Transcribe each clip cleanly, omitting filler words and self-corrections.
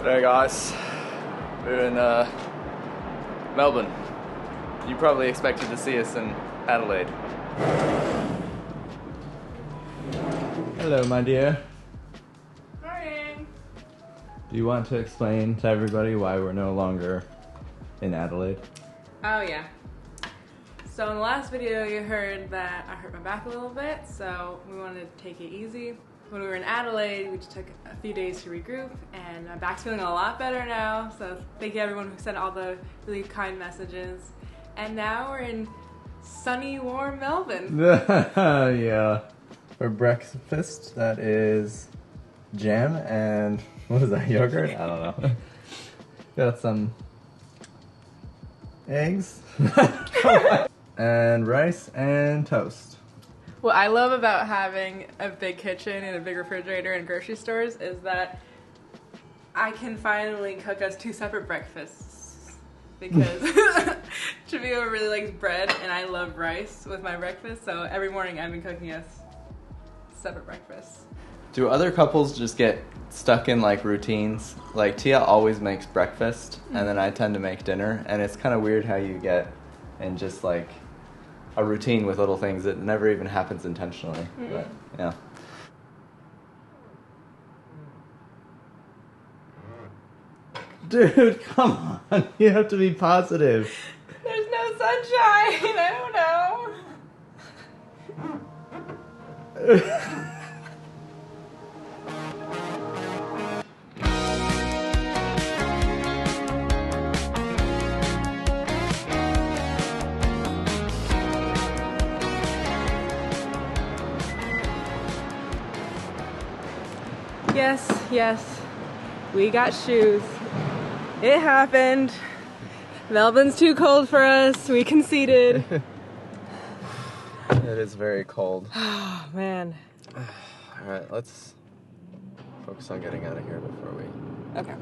G'day guys, we're in Melbourne. You probably expected to see us in Adelaide. Hello my dear. Morning. Do you want to explain to everybody why we're no longer in Adelaide? Oh yeah. So in the last video you heard that I hurt my back a little bit, so we wanted to take it easy. When we were in Adelaide, we just took a few days to regroup, and my back's feeling a lot better now, so thank you everyone who sent all the really kind messages. And now we're in sunny, warm Melbourne. Yeah. For breakfast, that is jam and, what is that, yogurt? I don't know. Got some eggs and rice and toast. What I love about having a big kitchen and a big refrigerator in grocery stores is that I can finally cook us two separate breakfasts, because Cheveyo really likes bread and I love rice with my breakfast, so every morning I've been cooking us separate breakfasts. Do other couples just get stuck in like routines? Like Tia always makes breakfast and then I tend to make dinner, and it's kind of weird how you get in just like a routine with little things that never even happens intentionally. But yeah. Dude, come on. You have to be positive. There's no sunshine. I don't know. Yes, we got shoes. It happened. Melbourne's too cold for us. We conceded. It is very cold. Oh, man. Alright, let's focus on getting out of here before we... Okay.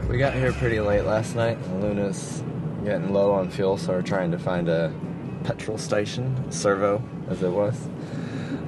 We got here pretty late last night. Luna's getting low on fuel, so we're trying to find a petrol station, servo as it was.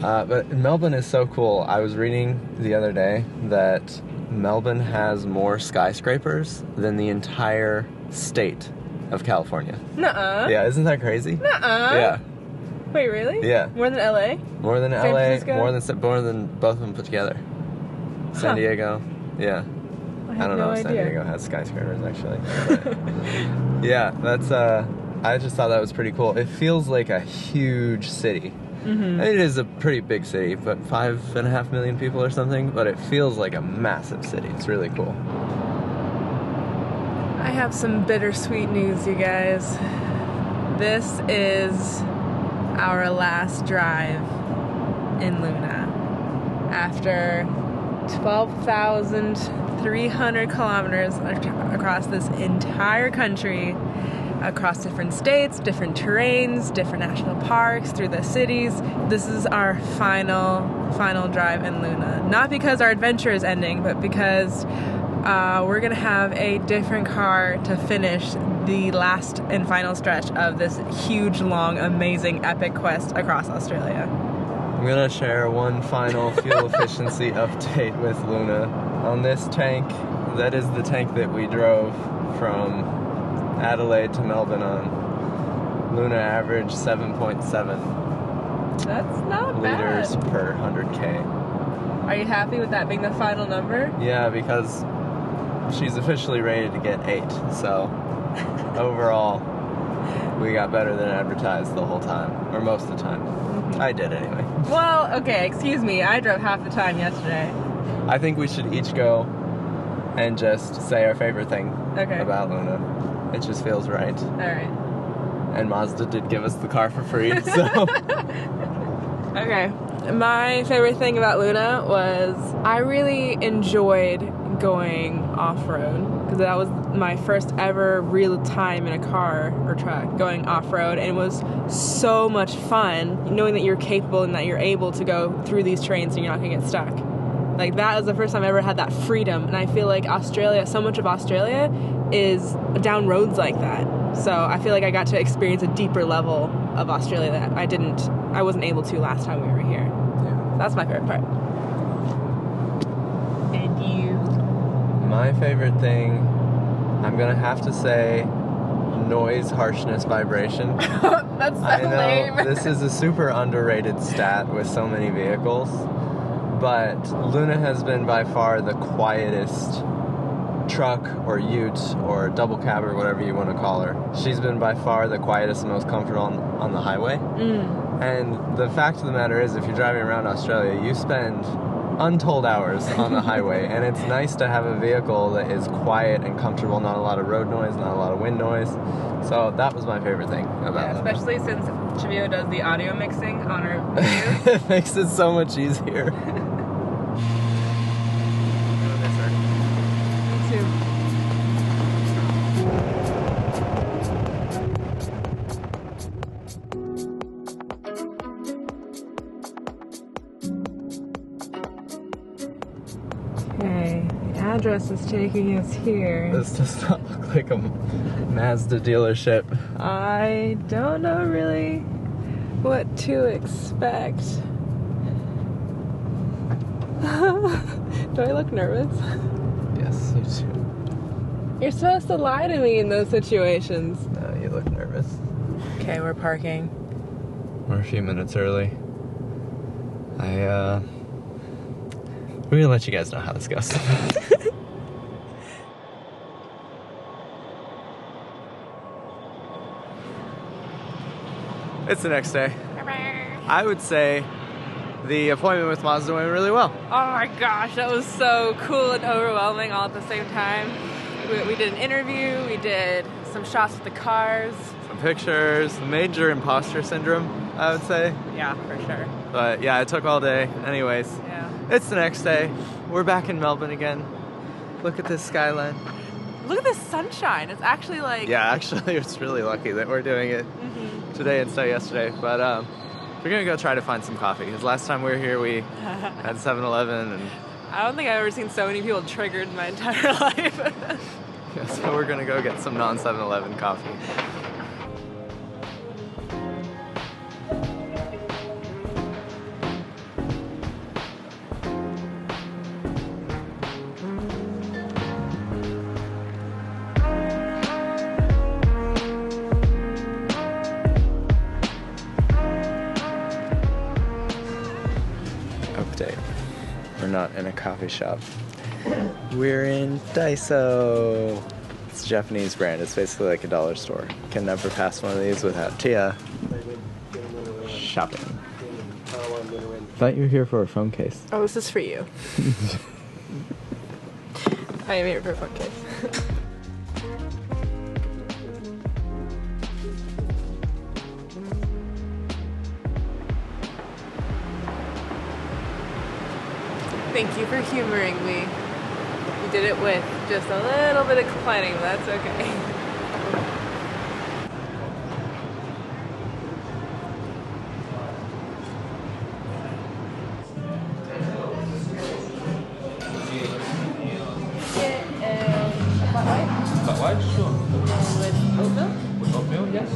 But Melbourne is so cool. I was reading the other day that Melbourne has more skyscrapers than the entire state of California. Nuh-uh. Yeah, isn't that crazy? Nuh-uh. Yeah. Wait, really? Yeah. More than LA? More than San LA, Francisco? more than both of them put together. San Diego, yeah. I don't know if San Diego has skyscrapers, actually. But yeah, that's, I just thought that was pretty cool. It feels like a huge city. Mm-hmm. It is a pretty big city, but 5.5 million people or something, but it feels like a massive city. It's really cool. I have some bittersweet news, you guys. This is our last drive in Luna. After 12,300 kilometers across this entire country, across different states, different terrains, different national parks, through the cities. This is our final drive in Luna. Not because our adventure is ending, but because we're gonna have a different car to finish the last and final stretch of this huge, long, amazing, epic quest across Australia. I'm gonna share one final fuel efficiency update with Luna. On this tank, that is the tank that we drove from Adelaide to Melbourne on. Luna averaged 7.7 That's not liters bad. per 100K. Are you happy with that being the final number? Yeah, because she's officially ready to get 8, so overall we got better than advertised the whole time, or most of the time. Mm-hmm. I did anyway. Well, okay, excuse me. I drove half the time yesterday. I think we should each go and just say our favorite thing about Luna. It just feels right. All right. And Mazda did give us the car for free, so... Okay. My favorite thing about Luna was I really enjoyed going off-road because that was my first ever real time in a car or truck going off-road, and it was so much fun knowing that you're capable and that you're able to go through these terrains and you're not gonna get stuck. Like, that was the first time I ever had that freedom, and I feel like Australia, so much of Australia is down roads like that. So I feel like I got to experience a deeper level of Australia that I wasn't able to last time we were here. Yeah. So that's my favorite part. And you? My favorite thing, I'm gonna have to say noise, harshness, vibration. That's so I know lame. This is a super underrated stat with so many vehicles, but Luna has been by far the quietest truck or ute or double cab or whatever you want to call her. She's been by far the quietest and most comfortable on the highway. And the fact of the matter is, if you're driving around Australia, you spend untold hours on the highway, and it's nice to have a vehicle that is quiet and comfortable, not a lot of road noise, not a lot of wind noise. So that was my favorite thing about it. Especially since Cheveyo does the audio mixing on her videos. It makes it so much easier. Okay, the address is taking us here. This does not look like a Mazda dealership. I don't know really what to expect. Do I look nervous? Yes, you do. You're supposed to lie to me in those situations. No, you look nervous. Okay, we're parking. We're a few minutes early. We're gonna let you guys know how this goes. It's the next day. I would say the appointment with Mazda went really well. Oh my gosh, that was so cool and overwhelming all at the same time. We did an interview, we did some shots with the cars. Some pictures, major imposter syndrome, I would say. Yeah, for sure. But yeah, it took all day. Anyways, yeah. It's the next day. We're back in Melbourne again. Look at this skyline. Look at this sunshine. It's actually like... Yeah, actually, it's really lucky that we're doing it today instead of yesterday. But we're going to go try to find some coffee. Because last time we were here, we had 7-Eleven. And I don't think I've ever seen so many people triggered in my entire life. Yeah, so we're going to go get some non-7-Eleven coffee. Update. We're not in a coffee shop. We're in Daiso. It's a Japanese brand. It's basically like a dollar store. Can never pass one of these without Tia shopping. Thought you were here for a phone case. Oh, this is for you. I am here for a phone case. Thank you for humoring me. You did it with just a little bit of complaining, but that's okay. Flat white, sure. With oatmeal? With oatmeal, yes.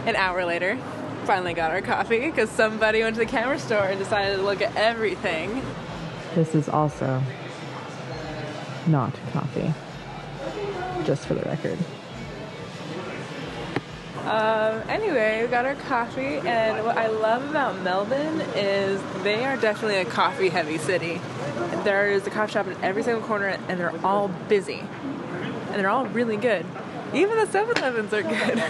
An hour later, finally got our coffee because somebody went to the camera store and decided to look at everything. This is also not coffee, just for the record. Anyway, we got our coffee, and what I love about Melbourne is they are definitely a coffee-heavy city. There is a coffee shop in every single corner, and they're all busy. And they're all really good. Even the 7-Elevens are good.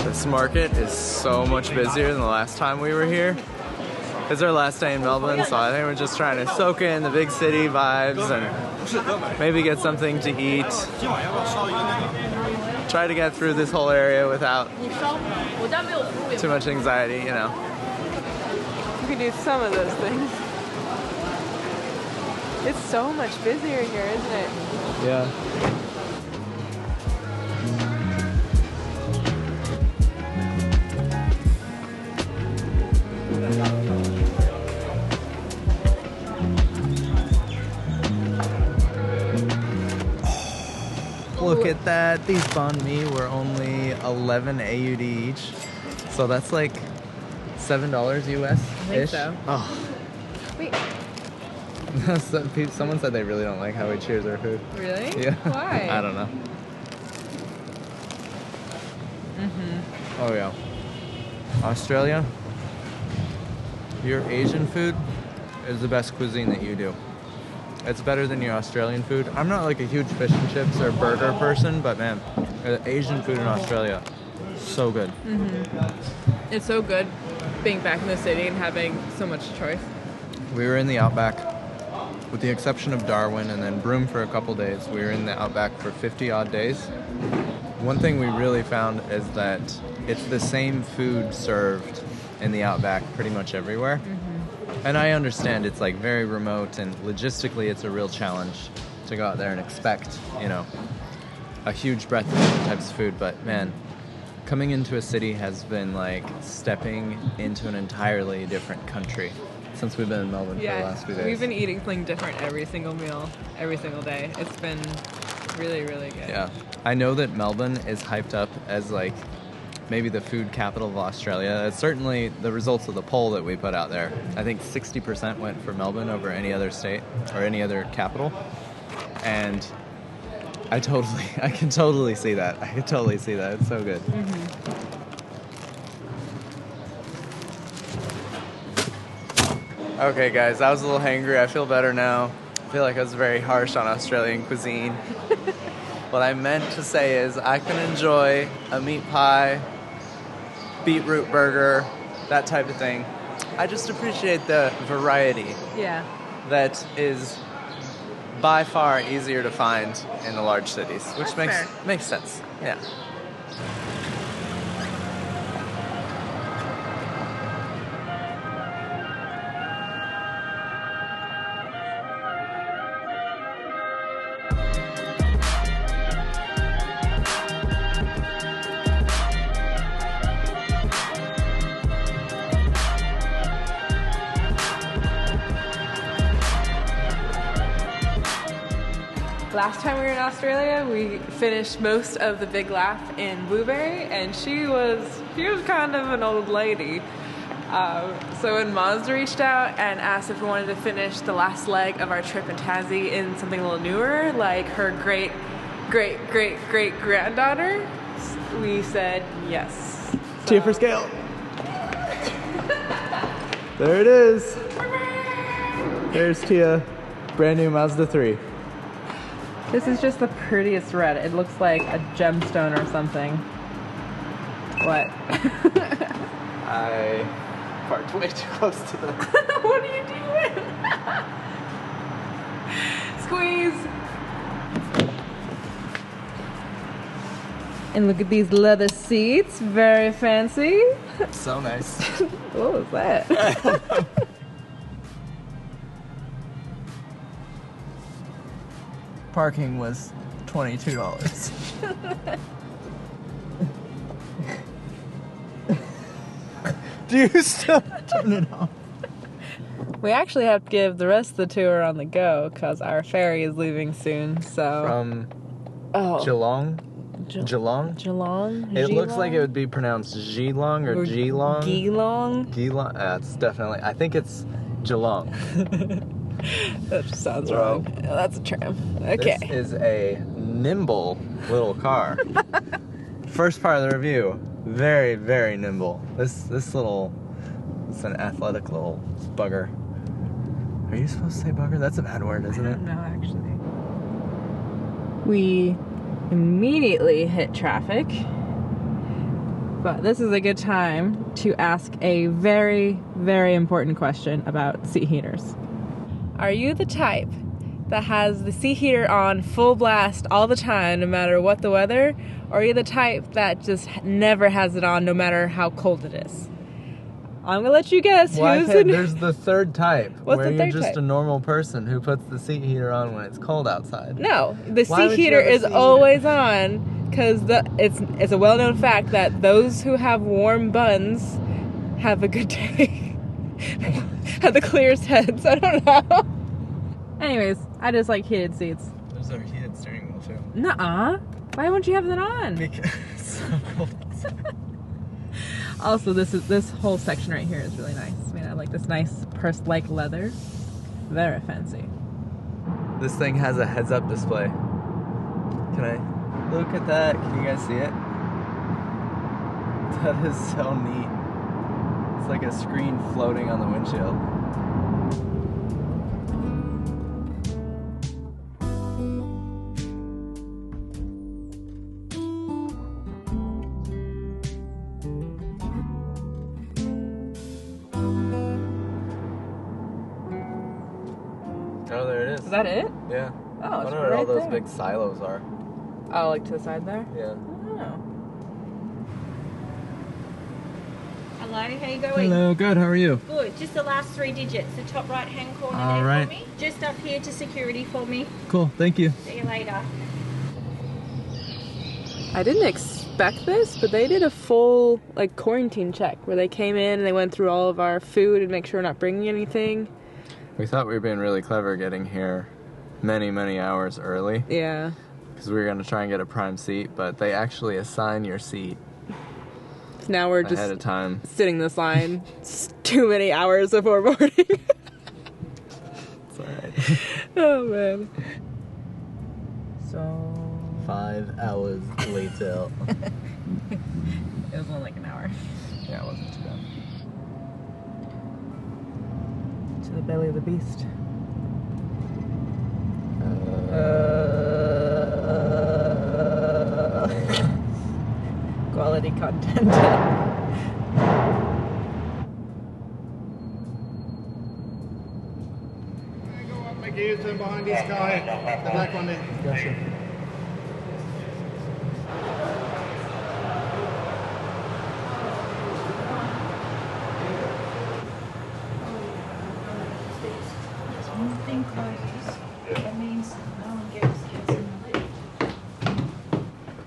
This market is so much busier than the last time we were here. It's our last day in Melbourne, so I think we're just trying to soak in the big city vibes and maybe get something to eat. Try to get through this whole area without too much anxiety, you know. You can do some of those things. It's so much busier here, isn't it? Yeah. Look at that. These banh mi were only 11 AUD each. So that's like $7 US-ish. I think so. Oh. Wait. Someone said they really don't like how we cheers our food. Really? Yeah. Why? I don't know. Oh yeah. Australia, your Asian food is the best cuisine that you do. It's better than your Australian food. I'm not like a huge fish and chips or burger person, but man, Asian food in Australia, so good. It's so good being back in the city and having so much choice. We were in the outback, with the exception of Darwin and then Broome for a couple days. We were in the outback for 50 odd days. One thing we really found is that it's the same food served in the outback pretty much everywhere. And I understand it's like very remote and logistically it's a real challenge to go out there and expect, you know, a huge breadth of different types of food. But man, coming into a city has been like stepping into an entirely different country since we've been in Melbourne for the last few days. We've been eating something different every single meal, every single day. It's been really, really good. Yeah. I know that Melbourne is hyped up as like maybe the food capital of Australia. It's certainly the results of the poll that we put out there. I think 60% went for Melbourne over any other state or any other capital. And I can totally see that. I can totally see that. It's so good. Okay guys, I was a little hangry. I feel better now. I feel like I was very harsh on Australian cuisine. What I meant to say is I can enjoy a meat pie, beetroot burger, that type of thing. I just appreciate the variety. Yeah. That is by far easier to find in the large cities, which makes sense. Yeah. Last time we were in Australia, we finished most of the Big Laugh in Blueberry, and she was kind of an old lady. So when Mazda reached out and asked if we wanted to finish the last leg of our trip in Tassie in something a little newer, like her great-great-great-great-granddaughter, we said yes. Tia for scale. There it is. There's Tia, brand new Mazda 3. This is just the prettiest red. It looks like a gemstone or something. What? I parked way too close to the... What are you doing? Squeeze! And look at these leather seats. Very fancy. So nice. What was that? Parking was $22. Do you still turn it off? We actually have to give the rest of the tour on the go because our ferry is leaving soon. So From Geelong? Geelong? Geelong? It looks like it would be pronounced Geelong or Geelong. Geelong? Geelong? It's definitely, I think it's Geelong. That just sounds wrong. Oh, that's a tram. Okay. This is a nimble little car. First part of the review, very, very nimble. This little, it's an athletic little bugger. Are you supposed to say bugger? That's a bad word, isn't it? No, actually. We immediately hit traffic, but this is a good time to ask a very, very important question about seat heaters. Are you the type that has the seat heater on full blast all the time, no matter what the weather? Or are you the type that just never has it on, no matter how cold it is? I'm gonna let you guess. There's the third type, What's where the you're third just type? a normal person who puts the seat heater on when it's cold outside. No, the Why seat would you heater have a is seat heater? always on because it's a well-known fact that those who have warm buns have a good day. Have the clearest heads. I don't know. Anyways, I just like heated seats. There's a heated steering wheel too. Nuh-uh. Why won't you have that on? Because it's so cold outside. Also, this whole section right here is really nice. I mean, I like this nice purse-like leather. Very fancy. This thing has a heads-up display. Can I look at that? Can you guys see it? That is so neat. It's like a screen floating on the windshield. Oh, there it is. Is that it? Yeah. Oh, I it's wonder what all right those there. big silos are. Oh, like to the side there? Yeah. Oh. Hello, how you going? Hello, good. How are you? Good. Just the last 3 digits, the top right hand corner All there right. for me. Just up here to security for me. Cool. Thank you. See you later. I didn't expect this, but they did a full quarantine check where they came in and they went through all of our food and make sure we're not bringing anything. We thought we were being really clever getting here many, many hours early. Yeah. Because we were going to try and get a prime seat, but they actually assign your seat So now we're ahead just of time. sitting this line too many hours before boarding. It's alright. Oh man. So 5 hours later. it was only like an hour. Yeah, it wasn't too bad. To the belly of the beast. Quality content. Go up, make a U-turn behind this guy, the black one there. Gotcha. When the thing closes, that means no one gets in the lift.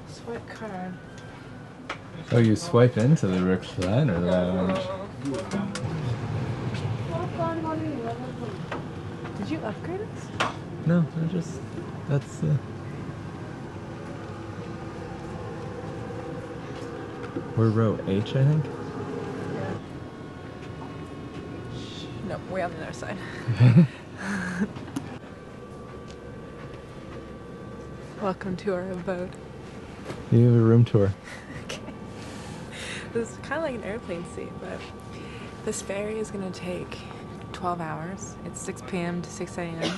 Swipe card. Oh, you swipe into the recliner lounge. Did you upgrade us? No, that's we're row H, I think. No, way on the other side. Welcome to our abode. You have a room tour. Okay. This is kind of like an airplane seat, but this ferry is going to take 12 hours. It's 6 p.m. to 6 a.m.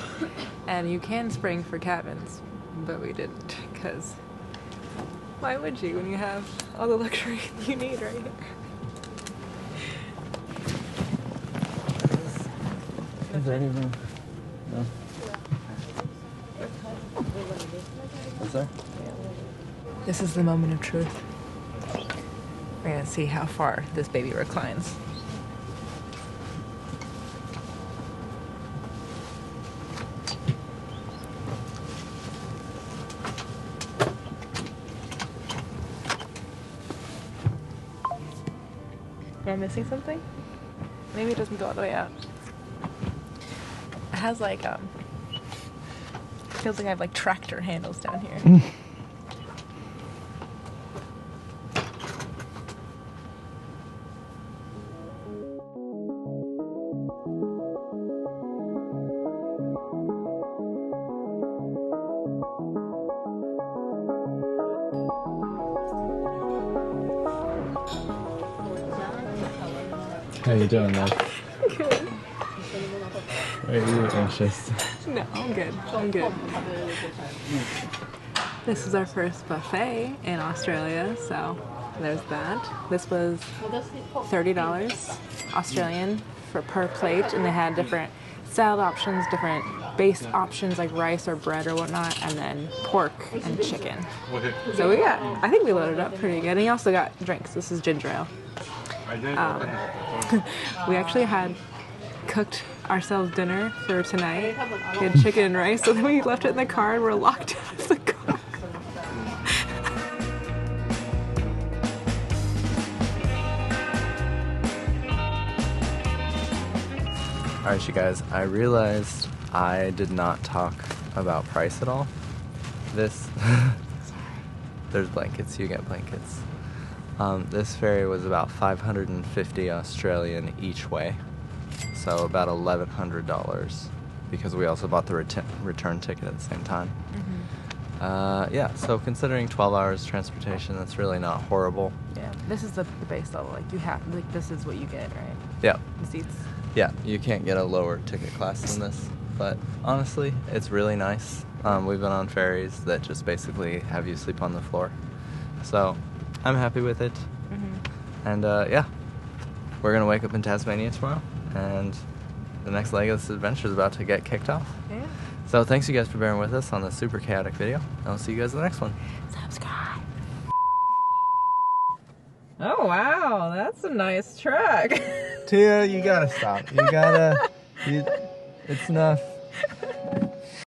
And you can spring for cabins, but we didn't, because why would you when you have all the luxury you need right here? Is there any room? No. Is there? This is the moment of truth. We're going to see how far this baby reclines. Am I missing something? Maybe it doesn't go all the way out. has like feels like I have like tractor handles down here. How you doing, man? Good. Are you anxious? No, I'm good. I'm good. This is our first buffet in Australia, so there's that. This was $30 Australian per plate, and they had different salad options, different base options like rice or bread or whatnot, and then pork and chicken. So I think we loaded up pretty good. And he also got drinks. This is ginger ale. We actually had cooked ourselves dinner for tonight. We had chicken and rice, so then we left it in the car and we're locked out of the car. Alright, you guys, I realized I did not talk about price at all. This, there's blankets, you get blankets. This ferry was about 550 Australian each way, so about $1,100 because we also bought the return ticket at the same time. Yeah, so considering 12 hours transportation, that's really not horrible. Yeah, this is the base level. Like this is what you get, right? Yeah. The seats. Yeah, you can't get a lower ticket class than this, but honestly, it's really nice. We've been on ferries that just basically have you sleep on the floor, so I'm happy with it. And yeah, we're gonna wake up in Tasmania tomorrow, and the next leg of this adventure is about to get kicked off. Yeah. So thanks you guys for bearing with us on this super chaotic video. I'll see you guys in the next one. Subscribe. Oh wow, that's a nice truck. Tia, you gotta stop. It's enough.